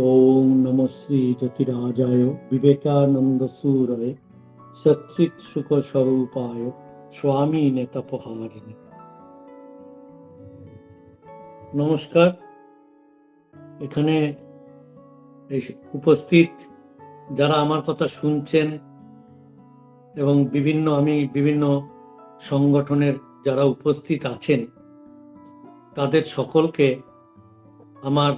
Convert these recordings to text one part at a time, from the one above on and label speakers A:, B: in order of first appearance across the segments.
A: ওম নমঃ শ্রী জ্যোতিরাজায় বিবেকানন্দ সুরয়ে সচ্চিৎ সুখ স্বরূপায় স্বামী নেতাপহারিণী। নমস্কার। এখানে উপস্থিত যারা আমার কথা শুনছেন এবং আমি বিভিন্ন সংগঠনের যারা উপস্থিত আছেন, তাদের সকলকে আমার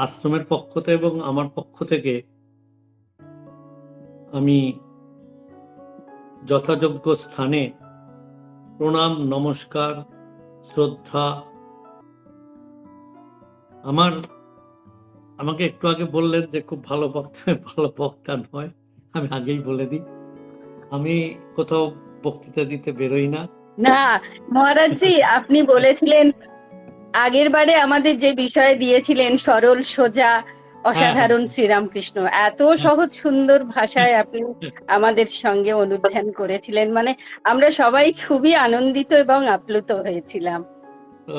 A: আশ্রমের পক্ষ থেকে এবং আমার পক্ষ থেকে আমি যথাযোগ্য স্থানে প্রণাম, নমস্কার, শ্রদ্ধা। আমাকে একটু আগে বললেন যে খুব ভালো বক্তা নয়। আমি আগেই বলে দিই, আমি কোথাও বক্তৃতা দিতে বেরোই না।
B: না মহারাজজি, আপনি বলেছিলেন আগের বারে আমাদের যে বিষয় দিয়েছিলেন সরল সোজা অসাধারণ শ্রীরামকৃষ্ণ, এত সহজ সুন্দর ভাষায় আপনি আমাদের সঙ্গে অনুধ্যান করেছিলেন, মানে আমরা সবাই খুবই আনন্দিত এবং আপ্লুত হয়েছিলাম।
A: তো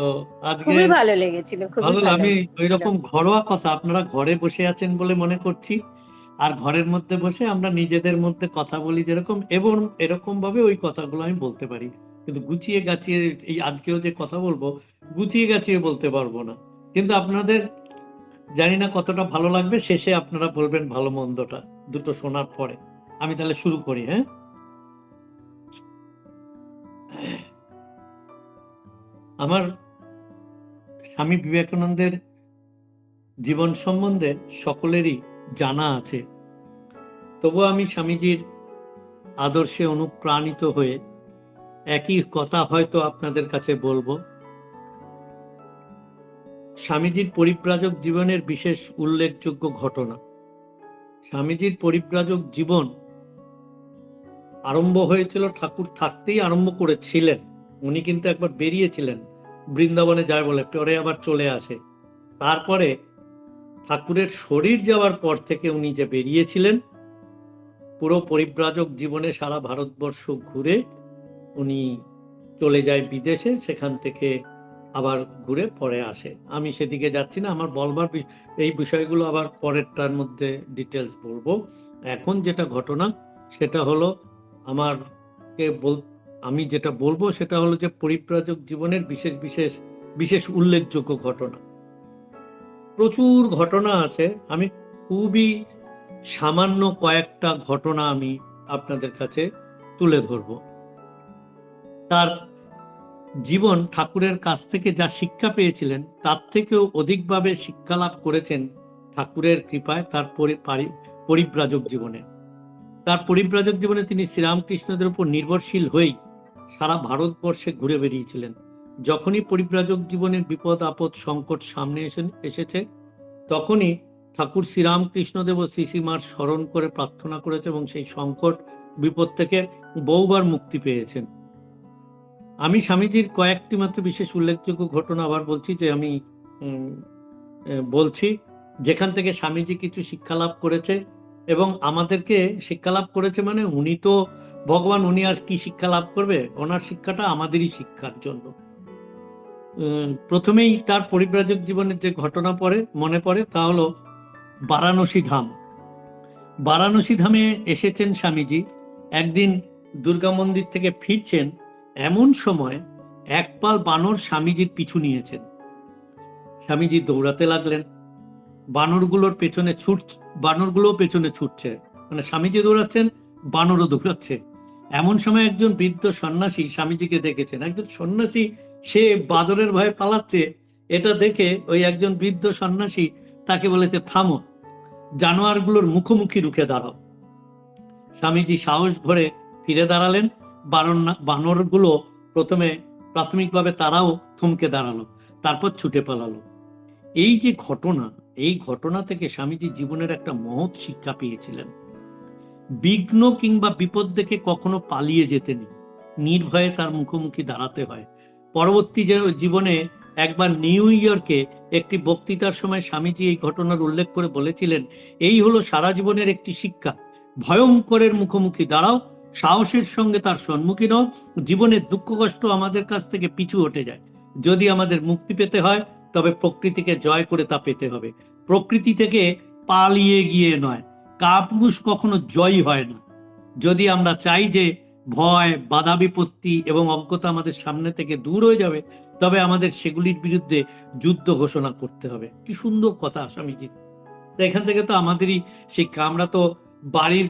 A: আজকে
B: খুবই ভালো লেগেছিল, খুবই ভালো।
A: আমি ওই রকম ঘরোয়া কথা, আপনারা ঘরে বসে আছেন বলে মনে করছি, আর ঘরের মধ্যে বসে আমরা নিজেদের মধ্যে কথা বলি যেরকম, এবং এরকম ভাবে ওই কথাগুলো আমি বলতে পারি, কিন্তু গুছিয়ে গাছিয়ে এই আজকেও যে কথা বলবো গুছিয়ে গাছিয়ে বলতে পারবো না। কিন্তু আপনাদের জানি না কতটা ভালো লাগবে, শেষে আপনারা বলবেন ভালো মন্দটা দুটো শোনার পরে। আমি তাহলে শুরু করি। হ্যাঁ, আমার স্বামী বিবেকানন্দের জীবন সম্বন্ধে সকলেরই জানা আছে, তবু আমি স্বামীজির আদর্শে অনুপ্রাণিত হয়ে একই কথা হয়তো আপনাদের কাছে বলবো। স্বামীজির পরিব্রাজক জীবনের বিশেষ উল্লেখযোগ্য ঘটনা। স্বামীজির পরিব্রাজক জীবন আরম্ভ হয়েছিল, ঠাকুর থাকতেই আরম্ভ করেছিলেন। উনি কিন্তু একবার বেরিয়েছিলেন বৃন্দাবনে যায় বলে, পরে আবার চলে আসে। তারপরে ঠাকুরের শরীর যাওয়ার পর থেকে উনি যে বেরিয়েছিলেন, পুরো পরিব্রাজক জীবনে সারা ভারতবর্ষ ঘুরে উনি চলে যায় বিদেশে, সেখান থেকে আবার ঘুরে পরে আসে। আমি সেদিকে যাচ্ছি না, আমার বলবার এই বিষয়গুলো আবার পরেরটার মধ্যে ডিটেলস বলবো। এখন যেটা ঘটনা সেটা হলো আমি যেটা বলবো সেটা হলো যে পরিব্রাজক জীবনের বিশেষ উল্লেখযোগ্য ঘটনা। প্রচুর ঘটনা আছে, আমি খুবই সামান্য কয়েকটা ঘটনা আমি আপনাদের কাছে তুলে ধরব। তার জীবন ঠাকুরের কাছ থেকে যা শিক্ষা পেয়েছিলেন তার থেকেও অধিকভাবে শিক্ষা লাভ করেছেন ঠাকুরের কৃপায় তার পরিব্রাজক জীবনে। তার পরিব্রাজক জীবনে তিনি শ্রীরামকৃষ্ণদের উপর নির্ভরশীল হয়েই সারা ভারতবর্ষে ঘুরে বেরিয়েছিলেন। যখনই পরিব্রাজক জীবনের বিপদ আপদ সংকট সামনে এসেছে, তখনই ঠাকুর শ্রীরামকৃষ্ণদেব ও শ্রীশ্রীমার স্মরণ করে প্রার্থনা করেছে এবং সেই সংকট বিপদ থেকে বহুবার মুক্তি পেয়েছেন। আমি স্বামীজির কয়েকটি মাত্র বিশেষ উল্লেখযোগ্য ঘটনা আবার বলছি, যে আমি বলছি যেখান থেকে স্বামীজি কিছু শিক্ষা লাভ করেছে এবং আমাদেরকে শিক্ষা লাভ করেছে। মানে উনি তো ভগবান, উনি আর কি শিক্ষা লাভ করবে, ওনার শিক্ষাটা আমাদেরই শিক্ষার জন্য। প্রথমেই তার পরিব্রাজক জীবনের যে ঘটনা মনে পড়ে তা হলো বারাণসী ধাম। বারাণসী ধামে এসেছেন স্বামীজি, একদিন দুর্গা মন্দির থেকে ফিরছেন, এমন সময় এক পাল বানর স্বামীজির পিছু নিয়েছেন। স্বামীজি দৌড়াতে লাগলেন, বানরগুলো পেছনে ছুটছে, মানে স্বামীজি দৌড়াচ্ছেন, বানরও দৌড়াচ্ছে। এমন সময় একজন বৃদ্ধ সন্ন্যাসী স্বামীজিকে দেখেছেন। একজন সন্ন্যাসী, সে বাদরের ভয়ে পালাচ্ছে, এটা দেখে ওই একজন বৃদ্ধ সন্ন্যাসী তাকে বলেছে, থামো, জানোয়ারগুলোর মুখোমুখি রুখে দাঁড়াও। স্বামীজি সাহস ভরে ফিরে দাঁড়ালেন। বানরগুলো প্রথমে প্রাথমিকভাবে তারাও থমকে দাঁড়ালো, তারপর ছুটে পালালো। এই যে ঘটনা, এই ঘটনা থেকে স্বামীজি জীবনের একটা মহৎ শিক্ষা পেয়েছিলেন। বিঘ্ন কিংবা বিপদ দেখে কখনো পালিয়ে যেতে নেই, নির্ভয়ে তার মুখোমুখি দাঁড়াতে হয়। পরবর্তী জীবনে একবার নিউ ইয়র্কে একটি বক্তৃতার সময় স্বামীজি এই ঘটনার উল্লেখ করে বলেছিলেন, এই হলো সারা জীবনের একটি শিক্ষা, ভয়ঙ্করের মুখোমুখি দাঁড়াও, সাহসের সঙ্গে তার সম্মুখীন হও। জীবনের দুঃখ কষ্ট আমাদের কাছ থেকে পিছু হটে যায়। যদি আমাদের মুক্তি পেতে হয় তবে প্রকৃতিকে জয় করে তা পেতে হবে। প্রকৃতি থেকে পালিয়ে গিয়ে নয়। কাপুরুষ কখনো জয়ী হয় না। যদি আমরা চাই যে ভয়, বাধা বিপত্তি এবং অজ্ঞতা আমাদের সামনে থেকে দূর হয়ে যাবে, তবে আমাদের সেগুলির বিরুদ্ধে যুদ্ধ ঘোষণা করতে হবে। কি সুন্দর কথা স্বামীজি। এখান থেকে তো আমাদেরই শিক্ষা। আমরা তো বাড়ির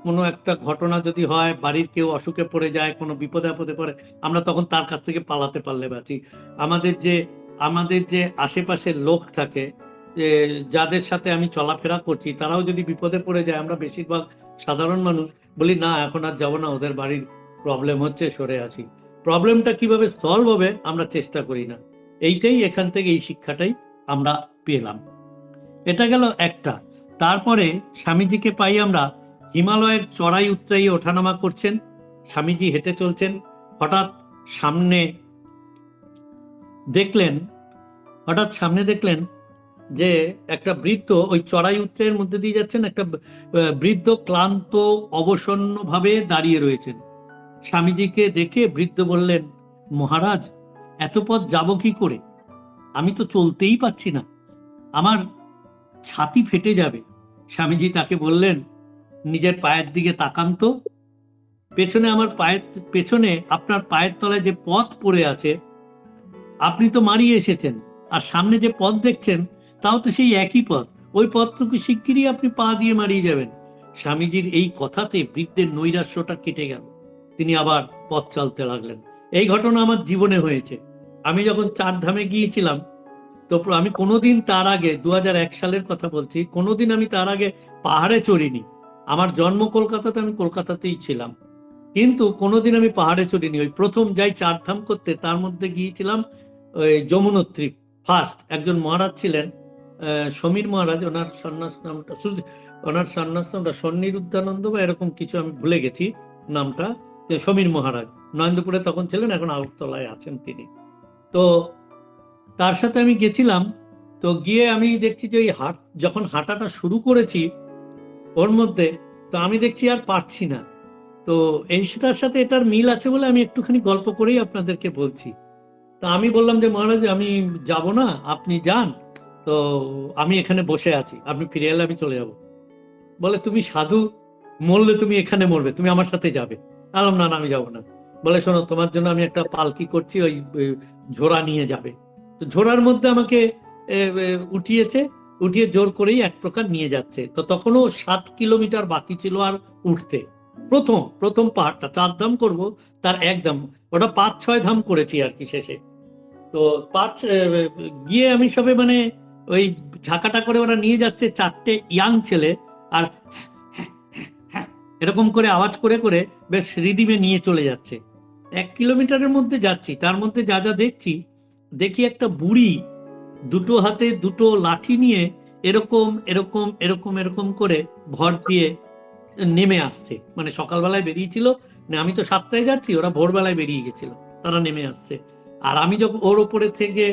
A: কোনো একটা ঘটনা যদি হয়, বাড়ির কেউ অসুখে পড়ে যায়, কোনো বিপদে আপদে পড়ে, আমরা তখন তার কাছ থেকে পালাতে পারলে বাঁচি। আমাদের যে আশেপাশের লোক থাকে, যাদের সাথে আমি চলাফেরা করছি, তারাও যদি বিপদে পড়ে যায়, আমরা বেশিরভাগ সাধারণ মানুষ বলি না এখন আর যাবো না, ওদের বাড়ির প্রবলেম হচ্ছে, সরে আসি। প্রবলেমটা কিভাবে সলভ হবে আমরা চেষ্টা করি না। এইটাই এখান থেকে, এই শিক্ষাটাই আমরা পেলাম। এটা গেল একটা। তারপরে স্বামীজিকে পাই আমরা হিমালয়ের চড়াই উতরাই ওঠানামা করছেন। স্বামীজি হেঁটে চলছেন, হঠাৎ সামনে দেখলেন যে একটা বৃদ্ধ ওই চড়াই উতরাইয়ের মধ্যে দিয়ে যাচ্ছেন। একটা বৃদ্ধ ক্লান্ত অবসন্ন ভাবে দাঁড়িয়ে রয়েছেন। স্বামীজিকে দেখে বৃদ্ধ বললেন, মহারাজ, এত পথ যাব কি করে? আমি তো চলতেই পারছি না, আমার ছাতি ফেটে যাবে। স্বামীজি তাকে বললেন, নিজের পায়ের দিকে তাকান তো। পেছনে আপনার পায়ের তলায় যে পথ পড়ে আছে, আপনি তো মারিয়ে এসেছেন, আর সামনে যে পথ দেখছেন তাও তো সেই একই পথ। ওই পথটুকু শিগগিরই আপনি পা দিয়ে মারিয়ে যাবেন। স্বামীজির এই কথাতে বৃদ্ধের নৈরাশ্যটা কেটে গেল। তিনি আবার পথ চলতে লাগলেন। এই ঘটনা আমার জীবনে হয়েছে। আমি যখন 4 ধামে গিয়েছিলাম, তো আমি কোনোদিন তার আগে, 2001 সালের কথা বলছি, কোনোদিন আমি তার আগে পাহাড়ে চড়িনি। আমার জন্ম কলকাতাতে, আমি কলকাতাতেই ছিলাম, কিন্তু কোনোদিন আমি পাহাড়ে চড়িনি। ওই প্রথম যাই 4 ধাম করতে, তার মধ্যে গিয়েছিলাম ওই যমুনোত্রী ফার্স্ট। একজন মহারাজ ছিলেন, সমীর মহারাজ, ওনার সন্ন্যাস নামটা সন্নিরুদ্ধানন্দ বা এরকম কিছু, আমি ভুলে গেছি নামটা। সমীর মহারাজ নরেন্দ্রপুরে তখন ছিলেন, এখন আগরতলায় আছেন তিনি। তো তার সাথে আমি গেছিলাম। তো গিয়ে আমি দেখছি যে যখন হাঁটাটা শুরু করেছি ওর মধ্যে, তো আমি দেখছি আর পারছি না। তো এইটার সাথে এটার মিল আছে বলে আমি একটুখানি গল্প করেই আপনাদেরকে বলছি। তো আমি বললাম যে মহারাজ, আমি যাব না, আপনি যান, তো আমি এখানে বসে আছি, আপনি ফিরে এলে আমি চলে যাব। বলে, তুমি সাধু, মরলে তুমি এখানে মরবে, তুমি আমার সাথে যাবে। বললাম, না আমি যাব না। বলে, শোনো, তোমার জন্য আমি একটা পালকি করছি, ওই ঝোড়া নিয়ে যাবে। তো ঝোড়ার মধ্যে আমাকে উঠিয়ে জোর করেই এক প্রকার নিয়ে যাচ্ছে। তো তখনও 7 কিলোমিটার বাকি ছিল আর উঠতে। প্রথম পাহাড়টা 4 ধাম করব, তার একদম ওটা 5-6 ধাম করেছি আর কি শেষে। তো গিয়ে আমি সবে মানে ওই ঝাঁকাটা করে ওরা নিয়ে যাচ্ছে, 4টে ইয়াং ছেলে, আর এরকম করে আওয়াজ করে করে বেশ রিদিমে নিয়ে চলে যাচ্ছে। 1 কিলোমিটারের মধ্যে যাচ্ছি, তার মধ্যে যা দেখি একটা বুড়ি 2 হাতে 2 লাঠি নিয়ে এরকম করে ভর দিয়ে নেমে আসছে। মানে সকালবেলায় বেরিয়েছিল, আমি তো 7টায় যাচ্ছি, ওরা ভোরবেলায় বেরিয়ে গেছিল, তারা নেমে আসছে। আর আমি যখন ওর উপরে থেকে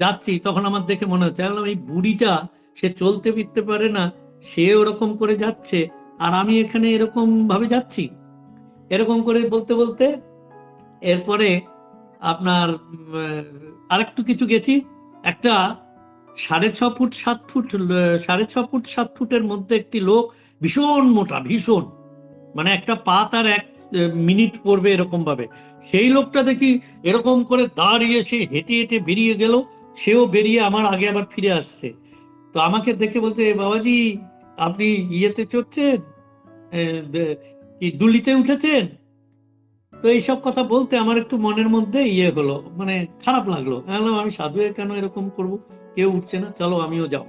A: যাচ্ছি, তখন আমার দেখে মনে হচ্ছে এই বুড়িটা, সে চলতে ফিরতে পারে না, সে ওরকম করে যাচ্ছে, আর আমি এখানে এরকম ভাবে যাচ্ছি। এরকম করে বলতে বলতে এরপরে আপনার আরেকটু কিছু গেছি। একটা 6.5 ফুট 7 ফুটের মধ্যে একটি লোক, ভীষণ মোটা, ভীষণ, মানে একটা পা তার 1 মিনিট পড়বে এরকম ভাবে। সেই লোকটা দেখি এরকম করে দাঁড়িয়ে, সে হেঁটে হেঁটে বেরিয়ে গেল, সেও বেরিয়ে আমার আগে আবার ফিরে আসছে। তো আমাকে দেখে বলছে, বাবাজি, আপনি ইয়েতে চড়ছেন, কি দুলিতে উঠেছেন? তো এইসব কথা বলতে আমার একটু মনের মধ্যে হলো, মানে খারাপ লাগলো। আমি সাধু কেন এরকম করব, কেউ উঠছে না, চলো আমিও যাব।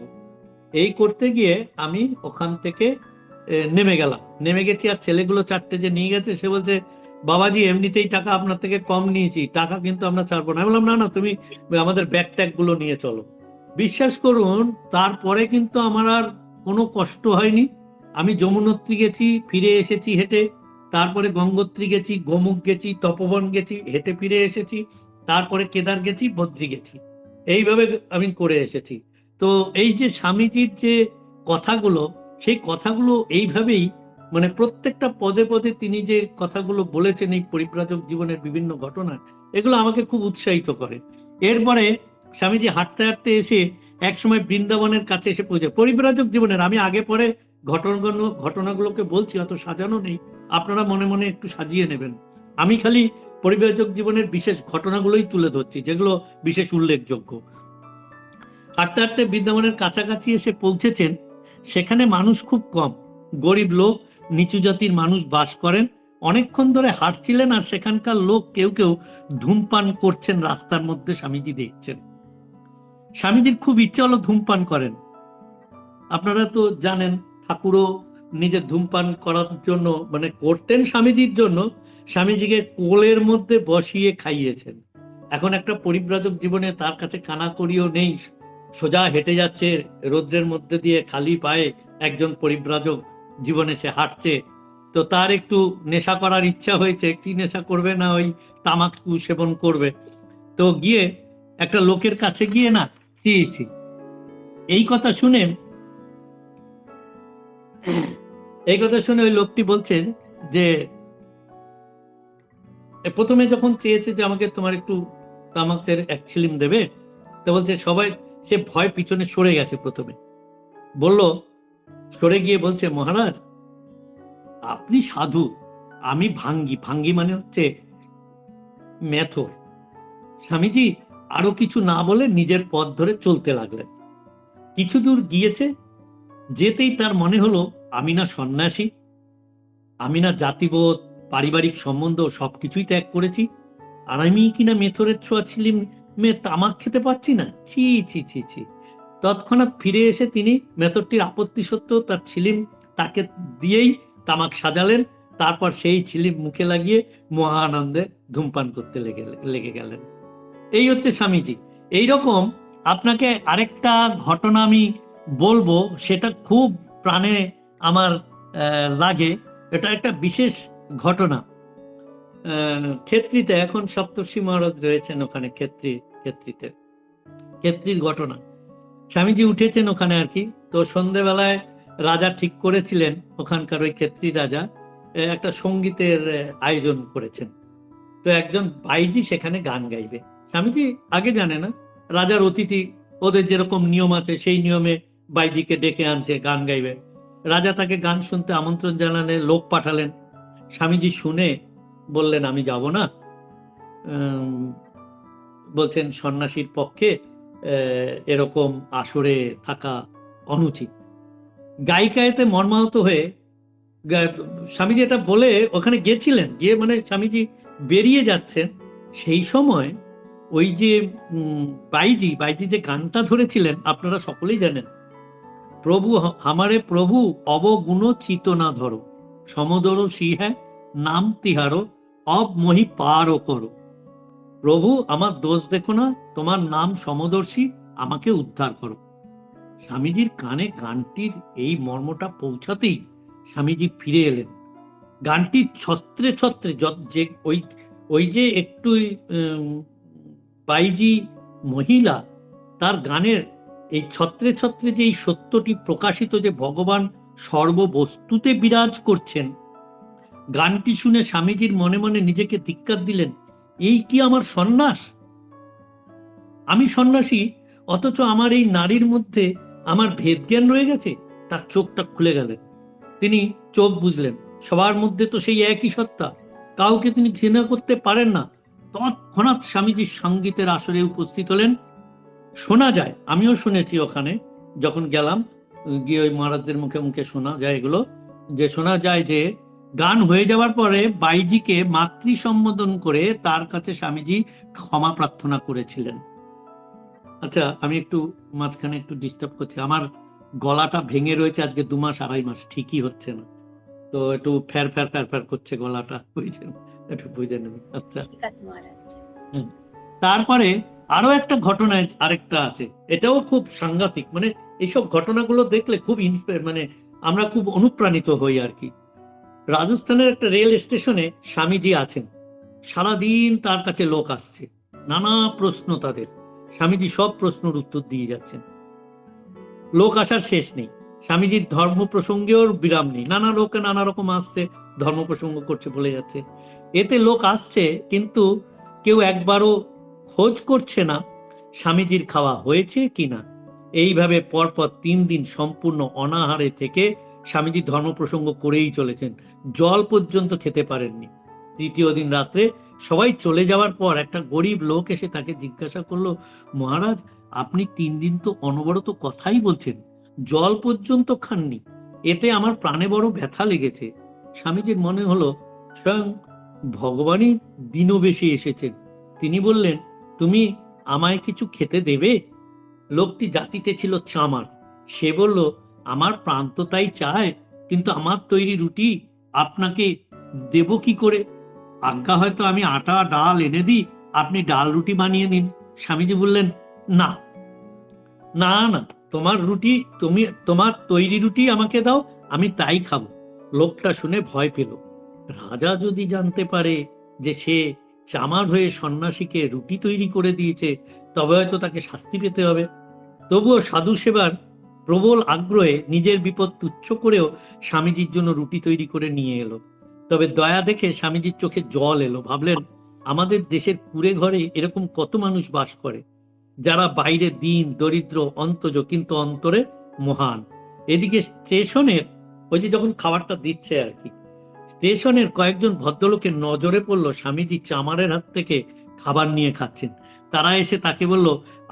A: এই করতে গিয়ে আমি ওখান থেকে নেমে গেছি। আর ছেলেগুলো 4টে যে নিয়ে গেছে, সে বলছে, বাবাজি, এমনিতেই টাকা আপনার থেকে কম নিয়েছি, টাকা কিন্তু আমরা ছাড়বো না। আমি বললাম, না তুমি আমাদের ব্যাগ ট্যাগ গুলো নিয়ে চলো। বিশ্বাস করুন, তারপরে কিন্তু আমার আর কোনো কষ্ট হয়নি। আমি যমুনোত্রী গেছি, ফিরে এসেছি হেঁটে, তারপরে গঙ্গোত্রী গেছি, গোমুখ গেছি, তপোবন গেছি, হেঁটে ফিরে এসেছি, তারপরে কেদার গেছি, বদ্রী গেছি, এইভাবে আমি করে এসেছি। তো এই যে স্বামীজির যে কথাগুলো, সেই কথাগুলো এইভাবেই, মানে প্রত্যেকটা পদে পদে তিনি যে কথাগুলো বলেছেন এই পরিব্রাজক জীবনের বিভিন্ন ঘটনা, এগুলো আমাকে খুব উৎসাহিত করে। এরপরে স্বামীজি হাঁটতে হাঁটতে এসে এক সময় বৃন্দাবনের কাছে এসে পৌঁছে। পরিব্রাজক জীবনের আমি আগে পরে ঘটনাগুলোকে বলছি, অত সাজানো নেই, আপনারা মনে মনে একটু সাজিয়ে নেবেন। আমি খালি পরিব্রাজক জীবনের বিশেষ ঘটনাগুলোই তুলে ধরছি, যেগুলো বিশেষ উল্লেখযোগ্য। হাঁটতে হাঁটতে বৃন্দাবনের কাছাকাছি এসে পৌঁছেছেন। সেখানে মানুষ খুব কম, গরিব লোক, নিচু জাতির মানুষ বাস করেন। অনেকক্ষণ ধরে হাঁটছিলেন, আর সেখানকার লোক কেউ কেউ ধূমপান করছেন রাস্তার মধ্যে, স্বামীজি দেখছেন। স্বামীজির খুব ইচ্ছে হলো ধূমপান করেন। আপনারা তো জানেন, ঠাকুরও নিজের ধূমপান করার জন্য মানে করতেন স্বামীজির জন্য, স্বামীজিকে কোলের মধ্যে বসিয়ে খাইয়েছেন। এখন একটা পরিব্রাজক জীবনে তার কাছে কানাকড়িও নেই, সোজা হেঁটে যাচ্ছে রৌদ্রের মধ্যে দিয়ে খালি পায়ে, একজন পরিব্রাজক জীবনে সে হাঁটছে। তো তার একটু নেশা করার ইচ্ছা হয়েছে, কি নেশা করবে না ওই তামাকু সেবন করবে। তো গিয়ে একটা লোকের কাছে গিয়ে না চেয়েছি। এই কথা শুনে ওই লোকটি বলছে যে প্রথমে যখন চেয়েছে যে আমাকে তোমার একটু তামাকের এক ছিলিম দেবে, তো বলছে সবাই, সে ভয় পিছনে সরে গেছে। প্রথমে বলল, সরে গিয়ে বলছে, মহারাজ আপনি সাধু, আমি ভাঙ্গি। ভাঙ্গি মানে হচ্ছে মেথর। স্বামীজি আরো কিছু না বলে নিজের পথ ধরে চলতে লাগলেন। কিছু দূর গিয়েছে, যেতেই তার মনে হলো আমি না সন্ন্যাসী, আমি না জাতিবোধ, পারিবারিক সম্বন্ধ সবকিছুই ত্যাগ করেছি, আর আমি কিনা মেথরের ছোঁয়া ছিলিম তামাক খেতে পাচ্ছি না। ছি ছি ছি ছি। তৎক্ষণাৎ ফিরে এসে তিনি মেথরটির আপত্তি সত্ত্বেও তার ছিলিম তাকে দিয়েই তামাক সাজালেন। তারপর সেই ছিলিম মুখে লাগিয়ে মহা আনন্দে ধূমপান করতে লেগে গেলেন। এই হচ্ছে স্বামীজি। এইরকম আপনাকে আরেকটা ঘটনা আমি বলবো, সেটা খুব প্রাণে আমার লাগে। এটা একটা বিশেষ ঘটনা। ক্ষেত্রীতে, এখন সপ্তর্ষি মহারাজ রয়েছেন ওখানে, ক্ষেত্রীর ঘটনা। স্বামীজি উঠেছেন ওখানে আর কি। তো সন্ধ্যেবেলায় রাজা ঠিক করেছিলেন, ওখানকার ওই ক্ষেত্রী রাজা একটা সঙ্গীতের আয়োজন করেছেন। তো একজন বাইজি সেখানে গান গাইবে। স্বামীজি আগে জানে না, রাজার অতিথি, ওদের যেরকম নিয়ম আছে সেই নিয়মে বাইজিকে ডেকে আনছে, গান গাইবে। রাজা তাকে গান শুনতে আমন্ত্রণ জানালে লোক পাঠালেন। স্বামীজি শুনে বললেন, আমি যাব না। বলছেন সন্ন্যাসীর পক্ষে এরকম আসরে থাকা অনুচিত। গায়িকায়তে মর্মাহত হয়ে স্বামীজি এটা বলে ওখানে গেছিলেন। গিয়ে মানে স্বামীজি বেরিয়ে যাচ্ছেন, সেই সময় ওই যে বাইজি যে গানটা ধরেছিলেন আপনারা সকলেই জানেন, প্রভু আমারে প্রভু অবগুণ চিত না ধরো, সমদর সিহা নাম তিহারো, অব মহি পারও করো। প্রভু আমার দোষ দেখো না, তোমার নাম সমদর্শী, আমাকে উদ্ধার করো। স্বামীজির কানে গানটির এই মর্মটা পৌঁছাতেই স্বামীজি ফিরে এলেন। গানটি ছত্রে ছত্রে যে ওই যে একটু বাইজি মহিলা, তার গানের এই ছত্রে ছত্রে যে এই সত্যটি প্রকাশিত যে ভগবান সর্ববস্তুতে বিরাজ করছেন, গানটি শুনে স্বামীজির মনে মনে নিজেকে ধিক্কার দিলেন, এই কি আমার সন্ন্যাস? আমি সন্ন্যাসী, অথচ আমার এই নারীর মধ্যে আমার ভেদ জ্ঞান রয়ে গেছে। তার চোখটা খুলে গেলেন, তিনি চোখ বুঝলেন, সবার মধ্যে তো সেই একই সত্তা, কাউকে তিনি ঘৃণা করতে পারেন না। তৎক্ষণাৎ স্বামীজি সঙ্গীতের আসরে উপস্থিত হলেন। শোনা যায়, আমিও শুনেছি ওখানে যখন গেলাম, গিয়ে ওই মহারাজদের মুখে মুখে শোনা যায় এগুলো, যে শোনা যায় যে গান হয়ে যাওয়ার পরে বাইজিকে মাতৃ সম্বোধন করে তার কাছে স্বামীজি ক্ষমা প্রার্থনা করেছিলেন। আচ্ছা, আমি একটু মাঝখানে একটু ডিস্টার্ব করছি, আমার গলাটা ভেঙে রয়েছে আজকে 2 মাস 2.5 মাস, ঠিকই হচ্ছে না, তো একটু ফ্যার ফ্যার ফ্যার ফ্যার করছে গলাটা, বুঝছেন, একটু বুঝে নেবেন। আচ্ছা, তারপরে আরো একটা ঘটনায় আরেকটা আছে, এটাও খুব সাংঘাতিক। মানে এইসব ঘটনাগুলো দেখলে খুব মানে আমরা খুব অনুপ্রাণিত হই আর কি। রাজস্থানের একটা রেল স্টেশনে স্বামীজি আছেন, সারাদিন তার কাছে লোক আসছে, নানা প্রশ্ন তাদের, স্বামীজি সব প্রশ্নের উত্তর দিয়ে যাচ্ছেন। লোক আসার শেষ নেই, স্বামীজির ধর্ম প্রসঙ্গেও বিরাম নেই, নানা লোকে নানা রকম আসছে, ধর্ম প্রসঙ্গ করছে, বলে যাচ্ছে। এতে লোক আসছে কিন্তু কেউ একবারও খোঁজ করছে না স্বামীজির খাওয়া হয়েছে কিনা। এইভাবে পরপর 3 দিন সম্পূর্ণ অনাহারে থেকে স্বামীজি ধর্ম প্রসঙ্গ করেই চলেছেন, জল পর্যন্ত খেতে পারেননি। তৃতীয় দিন রাত্রে সবাই চলে যাওয়ার পর একটা গরিব লোক এসে তাকে জিজ্ঞাসা করলো, মহারাজ আপনি 3 দিন তো অনবরত কথাই বলছেন, জল পর্যন্ত খাননি, এতে আমার প্রাণে বড় ব্যথা লেগেছে। স্বামীজির মনে হলো স্বয়ং ভগবানই দীনবেশে এসেছেন। তিনি বললেন, তুমি আমায় কিছু খেতে দেবে? লোকটি জাতিতে ছিল চামার। সে বলল, আমার প্রাণ তো তাই চায়, কিন্তু আমার তৈরি রুটি আপনাকে দেব কি করে? আজ্ঞা হয়তো আমি আটা ডাল এনে দিই, আপনি ডাল রুটি বানিয়ে নিন। স্বামীজি বললেন, না না না, তোমার রুটি, তোমার তৈরি রুটি আমাকে দাও, আমি তাই খাবো। লোকটা শুনে ভয় পেল। রাজা যদি জানতে পারে যে সে চামার হয়ে সন্ন্যাসীকে রুটি তৈরি করে দিয়েছে, তবে হয়তো তাকে শাস্তি পেতে হবে। তবুও সাধু সেবার প্রবল আগ্রহে নিজের বিপদ তুচ্ছ করেও স্বামীজির জন্য রুটি তৈরি করে নিয়ে এলো। তবে দয়া দেখে স্বামীজির চোখে জল এলো। ভাবলেন, আমাদের দেশের কুড়ে ঘরে এরকম কত মানুষ বাস করে, যারা বাইরে দীন দরিদ্র অন্তজ, কিন্তু অন্তরে মহান। এদিকে স্টেশনের ওই যে যখন খাবারটা দিচ্ছে আর কি, স্টেশনের কয়েকজন ভদ্রলোকের নজরে পড়লো স্বামীজি চামারের হাত থেকে খাবার নিয়ে খাচ্ছেন। তারা এসে তাকে বলল,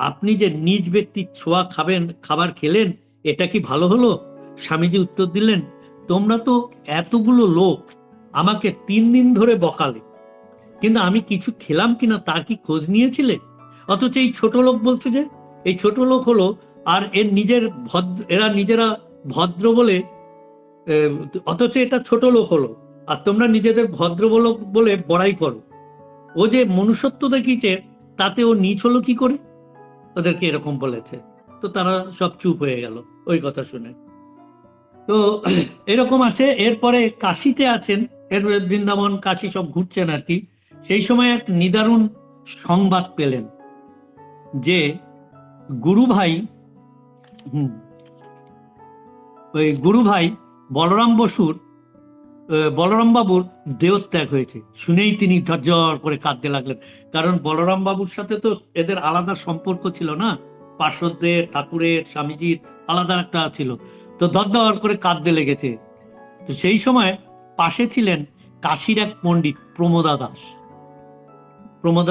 A: আপনি যে নিজ ব্যক্তির ছোঁয়া খাবার খেলেন, এটা কি ভালো হলো? স্বামীজি উত্তর দিলেন, তোমরা তো এতগুলো লোক আমাকে 3 দিন ধরে বকালে, কিন্তু আমি কিছু খেলাম কিনা তার কি খোঁজ নিয়েছিলে? অথচ এই ছোট লোক বলছো যে, এই ছোট লোক হলো, আর এরা নিজেরা ভদ্র বলে, অথচ এটা ছোট লোক হলো, আর তোমরা নিজেদের ভদ্র বলে বড়াই করো। ও যে মনুষ্যত্ব দেখিয়েছে, তাতে ও নিচ হলো কি করে? ওদেরকে এরকম বলেছে। তো তারা সব চুপ হয়ে গেল ওই কথা শুনে। তো এরকম আছে। এরপরে কাশিতে আছেন, এর বৃন্দাবন কাশি সব ঘুরছেন আর কি। সেই সময় এক নিদারুণ সংবাদ পেলেন যে গুরু ভাই বলরাম বাবুর দেহত্যাগ হয়েছে। শুনেই তিনি ঝরঝর করে কাঁদতে লাগলেন। কারণ বলরাম বাবুর সাথে তো এদের আলাদা সম্পর্ক ছিল না, পার্শ্বদের ঠাকুরের স্বামীজির আলাদা একটা ছিল। তো দরদর করে কাঁদতে লেগেছে। তো সেই সময় পাশে ছিলেন কাশীর এক পণ্ডিত প্রমোদা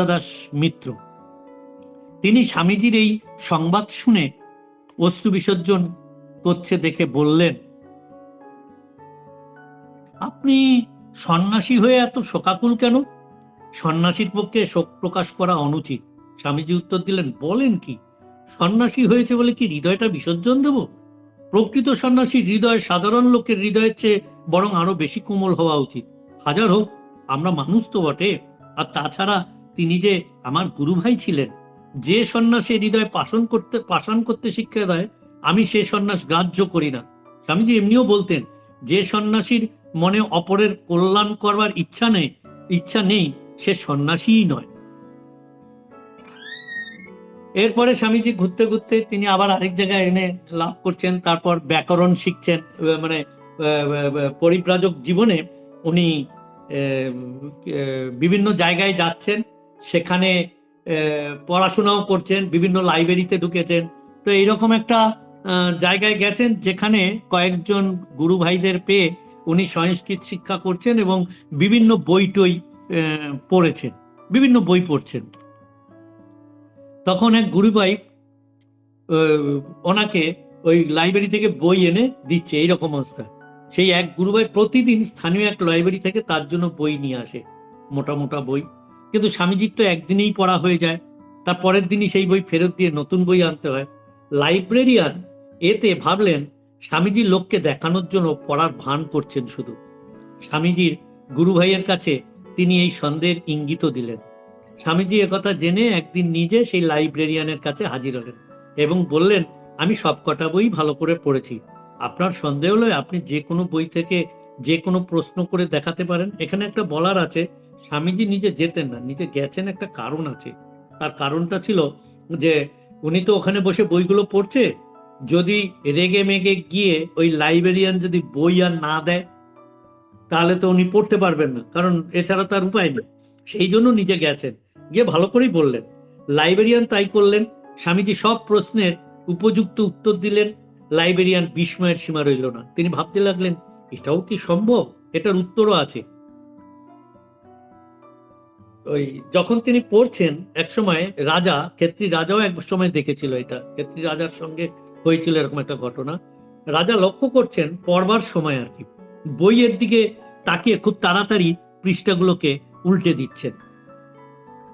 A: দাস মিত্র। তিনি স্বামীজির এই সংবাদ শুনে অশ্রু বিসর্জন করছে দেখে বললেন, আপনি সন্ন্যাসী হয়ে এত শোকাকুল কেন? সন্ন্যাসীর পক্ষে শোক প্রকাশ করা অনুচিত। স্বামীজি উত্তর দিলেন, বলেন কি, সন্ন্যাসী হয়েছে বলে কি হৃদয়টা বিসর্জন দেব? প্রকৃত সন্ন্যাসীর হৃদয় সাধারণ লোকের হৃদয়ের চেয়ে বরং আরো বেশি কোমল হওয়া উচিত। হাজার হোক, আমরা মানুষ তো বটে। আর তাছাড়া তিনি যে আমার গুরু ভাই ছিলেন। যে সন্ন্যাসী হৃদয় পাষাণ করতে শিক্ষা দেয়, আমি সে সন্ন্যাস গ্রাহ্য করি না। স্বামীজি এমনিও বলতেন, যে সন্ন্যাসীর মনে অপরের কল্যাণ করবার ইচ্ছা নেই, সে সন্ন্যাসীই নয়। এরপরে স্বামীজি ঘুরতে ঘুরতে তিনি আবার আরেক জায়গায় এনে লাভ করছেন। তারপর ব্যাকরণ শিখছেন, মানে পরিব্রাজক জীবনে উনি বিভিন্ন জায়গায় যাচ্ছেন, সেখানে পড়াশোনাও করছেন, বিভিন্ন লাইব্রেরিতে ঢুকেছেন। তো এইরকম একটা জায়গায় গেছেন যেখানে কয়েকজন গুরু ভাইদের পেয়ে উনি সংস্কৃত শিক্ষা করছেন এবং বিভিন্ন বই পড়েছেন, বিভিন্ন বই পড়ছেন। তখন এক গুরু ভাই ওনাকে ওই লাইব্রেরি থেকে বই এনে দিচ্ছে। এইরকম অবস্থা। সেই এক গুরু ভাই প্রতিদিন স্থানীয় এক লাইব্রেরি থেকে তার জন্য বই নিয়ে আসে, মোটা মোটা বই। কিন্তু স্বামীজির তো একদিনেই পড়া হয়ে যায়, তার পরের দিনই সেই বই ফেরত দিয়ে নতুন বই আনতে হয়। লাইব্রেরিয়ান এতে ভাবলেন স্বামীজির লোককে দেখানোর জন্য পড়ার ভান করছেন শুধু। স্বামীজির গুরু ভাইয়ের কাছে তিনি এই সন্দেহের ইঙ্গিতও দিলেন। স্বামীজি একথা জেনে একদিন নিজে সেই লাইব্রেরিয়ানের কাছে হাজির হলেন এবং বললেন, আমি সবকটা বই ভালো করে পড়েছি, আপনার সন্দেহ হলে আপনি যে কোনো বই থেকে যে কোনো প্রশ্ন করে দেখাতে পারেন। এখানে একটা বলার আছে, স্বামীজি নিজে যেতেন না, নিজে গেছেন, একটা কারণ আছে। তার কারণটা ছিল যে উনি তো ওখানে বসে বইগুলো পড়ছে, যদি রেগে মেগে গিয়ে ওই লাইব্রেরিয়ান যদি বই আর না দেয়, তাহলে তো উনি পড়তে পারবেন না, কারণ এছাড়া তার উপায় নেই। সেই জন্য নিজে গেছেন, গিয়ে ভালো করেই বললেন। লাইব্রেরিয়ান তাই করলেন, স্বামীজি সব প্রশ্নের উপযুক্ত উত্তর দিলেন। লাইব্রেরিয়ান বিস্ময়ের সীমা রইল না। তিনি ভাবতে লাগলেন, এটাও কি সম্ভব? এটার উত্তরও আছে। ওই যখন তিনি পড়ছেন, একসময় রাজা, ক্ষেত্রী রাজাও এক সময় দেখেছিল এটা, ক্ষেত্রী রাজার সঙ্গে হয়েছিল এরকম একটা ঘটনা। রাজা লক্ষ্য করছেন পড়বার সময় আর কি, বইয়ের দিকে তাকিয়ে খুব তাড়াতাড়ি পৃষ্ঠাগুলোকে উল্টে দিচ্ছেন,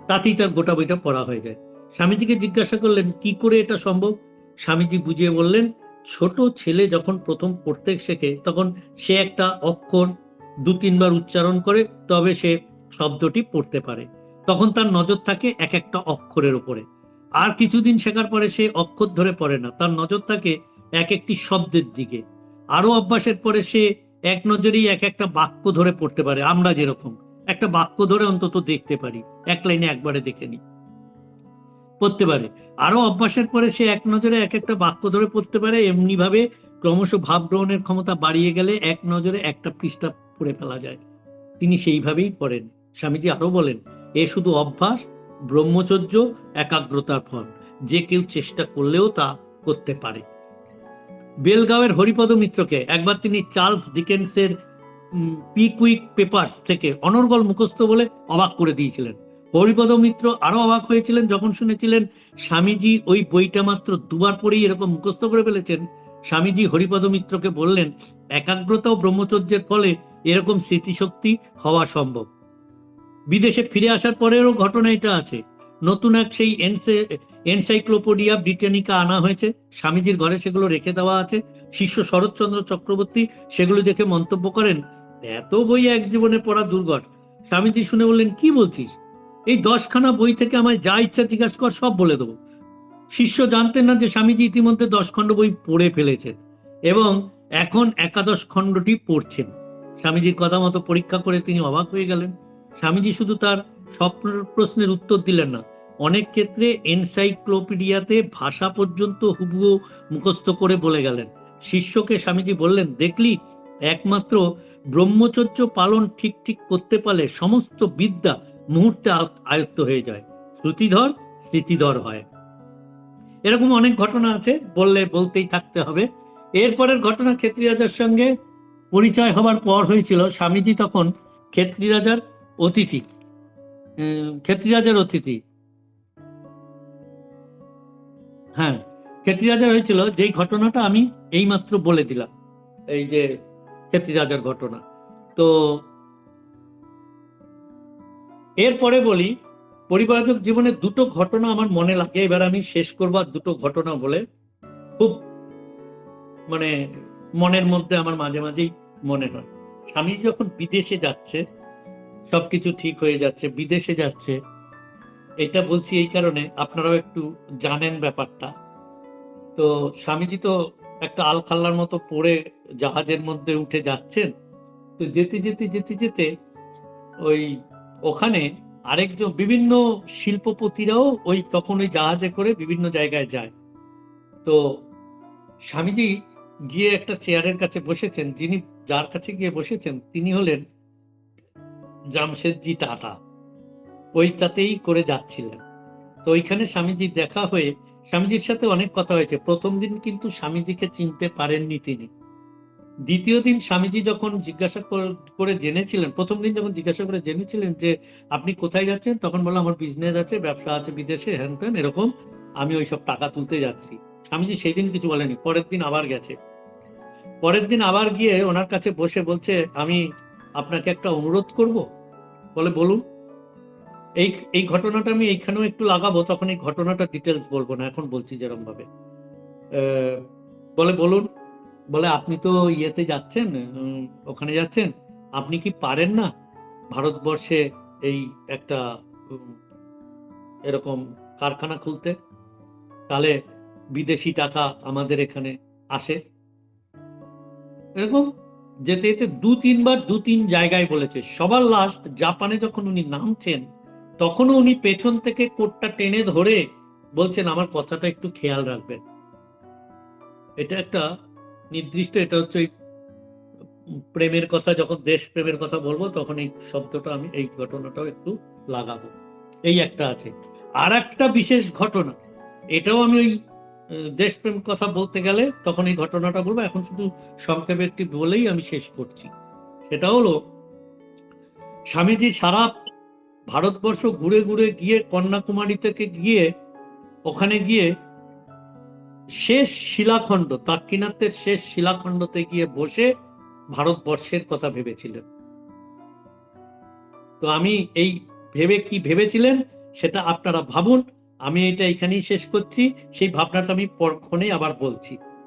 A: তাতেই তার গোটা বইটা পড়া হয়ে যায়। স্বামীজিকে জিজ্ঞাসা করলেন, কি করে এটা সম্ভব? স্বামীজি বুঝিয়ে বললেন, ছোট ছেলে যখন প্রথম পড়তে শেখে তখন সে একটা অক্ষর 2-3 বার উচ্চারণ করে, তবে সে শব্দটি পড়তে পারে। তখন তার নজর থাকে এক একটা অক্ষরের উপরে। আর কিছুদিন শেখার পরে সে অক্ষর ধরে পড়ে না, তার নজর থাকে এক একটি শব্দের দিকে। আরো অভ্যাসের পরে সে এক নজরেই এক একটা বাক্য ধরে পড়তে পারে। আমরা যেরকম একটা বাক্য ধরে অন্তত দেখতে পারি, এক লাইনে একবারে দেখে নি, পড়তে পারে। আরো অভ্যাসের পরে সে এক নজরে এক একটা বাক্য ধরে পড়তে পারে। এমনি ভাবে ক্রমশ ভাব গ্রহণের ক্ষমতা বাড়িয়ে গেলে এক নজরে একটা পৃষ্ঠা পড়ে ফেলা যায়। তিনি সেইভাবেই পড়েন। স্বামীজি আরো বলেন, এ শুধু অভ্যাস, ব্রহ্মচর্য, একাগ্রতার ফল। যে কেউ চেষ্টা করলেও তা করতে পারে। বেলগাঁওয়ের হরিপদ মিত্রকে একবার তিনি চার্লস ডিকেন্সের পিকুইক পেপার্স থেকে অনর্গল মুখস্থ বলে অবাক করে দিয়েছিলেন। হরিপদ মিত্র আরো অবাক হয়েছিলেন যখন শুনেছিলেন স্বামীজি ওই বইটা মাত্র 2 বার পড়েই এরকম মুখস্থ করে ফেলেছেন। স্বামীজি হরিপদ মিত্রকে বললেন, একাগ্রতা ও ব্রহ্মচর্যের ফলে এরকম স্মৃতিশক্তি হওয়া সম্ভব। বিদেশে ফিরে আসার পরেও ঘটনা এটা আছে। নতুন এক সেই এনসাইক্লোপিডিয়া ব্রিটানিকা আনা হয়েছে, স্বামীজির ঘরে সেগুলো রেখে দেওয়া আছে। শিষ্য শরৎচন্দ্র চক্রবর্তী সেগুলো দেখে মন্তব্য করেন, এত বই এক জীবনে পড়া দুর্ঘট। স্বামীজি শুনে বললেন, কি বলছিস? এই 10খানা বই থেকে আমায় যা ইচ্ছা জিজ্ঞাসা কর, সব বলে দেবো। শিষ্য জানতেন না যে স্বামীজি ইতিমধ্যে 10 খণ্ড বই পড়ে ফেলেছেন এবং এখন 11 খণ্ডটি পড়ছেন। স্বামীজির কথা মতো পরীক্ষা করে তিনি অবাক হয়ে গেলেন। স্বামীজি শুধু তার সব প্রশ্নের উত্তর দিলেন না, অনেক ক্ষেত্রে এনসাইক্লোপিডিয়াতে ভাষা পর্যন্ত হুবহু মুখস্থ করে বলে গেলেন। শিষ্যকে স্বামীজি বললেন, দেখলি, একমাত্র ব্রহ্মচর্য পালন ঠিক ঠিক করতে পারলে সমস্ত বিদ্যা মুহূর্তে আয়ত্ত হয়ে যায়, শ্রুতিধর স্মৃতিধর হয়। এরকম অনেক ঘটনা আছে, বললে বলতেই থাকতে হবে। এরপরের ঘটনা ক্ষেত্রী রাজার সঙ্গে পরিচয় হবার পর হয়েছিল। স্বামীজি তখন ক্ষেত্রী রাজার অতিথি, হ্যাঁ, ক্ষেত্রী রাজার হয়েছিল। যেই ঘটনাটা আমি এইমাত্র বলে দিলাম, এই যে ক্ষেত্রী রাজার ঘটনা। তো এরপরে বলি, পরিবারক জীবনে 2টো ঘটনা আমার মনে লাগে, এবার আমি শেষ করবো 2টো ঘটনা বলে। খুব মানে মনের মধ্যে আমার মাঝে মাঝেই মনে হয়, স্বামী যখন বিদেশে যাচ্ছে, সবকিছু ঠিক হয়ে যাচ্ছে, বিদেশে যাচ্ছে। এটা বলছি এই কারণে, আপনারাও একটু জানেন ব্যাপারটা। তো স্বামীজি তো একটা আলখাল্লার মতো পড়ে জাহাজের মধ্যে উঠে যাচ্ছেন। তো যেতে যেতে যেতে যেতে ওই ওখানে আরেকজন, বিভিন্ন শিল্পপতিরাও ওই তখন ওই জাহাজে করে বিভিন্ন জায়গায় যায়। তো স্বামীজি গিয়ে একটা চেয়ারের কাছে বসেছেন, যিনি যার কাছে গিয়ে বসেছেন তিনি হলেন জামশেদজি টাটা, ওইটাতেই করে যাচ্ছিলেন। তো ওইখানে স্বামীজি দেখা হয়ে স্বামীজির সাথে অনেক কথা হয়েছে। প্রথম দিন কিন্তু স্বামীজিকে চিনতে পারেননি তিনি। দ্বিতীয় দিন স্বামীজি যখন জিজ্ঞাসা করে জেনেছিলেন, প্রথম দিন যখন জিজ্ঞাসা করে জেনেছিলেন যে আপনি কোথায় যাচ্ছেন, তখন বললাম আমার বিজনেস আছে, ব্যবসা আছে বিদেশে, হ্যান ত্যান এরকম, আমি ওইসব টাকা তুলতে যাচ্ছি। স্বামীজি সেই দিন কিছু বলেনি। পরের দিন আবার গেছে, পরের দিন আবার গিয়ে ওনার কাছে বসে বলছে, আমি আপনাকে একটা অনুরোধ করব। বলে, বলুন। এই এই ঘটনাটা আমি এইখানেও একটু লাগাবো, তখন এই ঘটনাটা ডিটেলস বলবো না, এখন বলছি যেরকম ভাবে। বলে, বলুন। বলে, আপনি তো ইয়েতে যাচ্ছেন, ওখানে যাচ্ছেন, আপনি কি পারেন না ভারতবর্ষে এই একটা এরকম কারখানা খুলতে? তাহলে বিদেশি টাকা আমাদের এখানে আসে। এরকম যেতে যেতে 2-3 বার 2-3 জায়গায় বলেছে। সবার লাস্ট জাপানে যখন উনি নামছেন, তখনও উনি পেছন থেকে কোটটা টেনে ধরে বলছেন, আমার কথাটা একটু খেয়াল রাখবেন। এটা একটা নির্দিষ্ট, এটা হচ্ছে ওই প্রেমের কথা, যখন দেশ প্রেমের কথা বলবো তখন এই শব্দটা আমি, এই ঘটনাটাও একটু লাগাবো। এই একটা আছে। আর একটা বিশেষ ঘটনা, এটাও আমি ওই দেশপ্রেম কথা বলতে গেলে তখন এই ঘটনাটা বলবো, এখন শুধু সংক্ষেপে একটি বলেই আমি শেষ করছি। সেটা হলো, স্বামীজি সারা ভারতবর্ষ ঘুরে ঘুরে গিয়ে কন্যাকুমারী থেকে গিয়ে ওখানে গিয়ে শেষ শিলাখণ্ড, দাক্ষিণাত্যের শেষ শিলাখণ্ডতে গিয়ে বসে ভারতবর্ষের কথা ভেবেছিলেন। তো আমি এই ভেবে কি ভেবেছিলেন সেটা আপনারা ভাবুন, আমি এটা এখানেই শেষ করছি, সেই ভাবনাটা আমি পরক্ষণে আবার বলছি।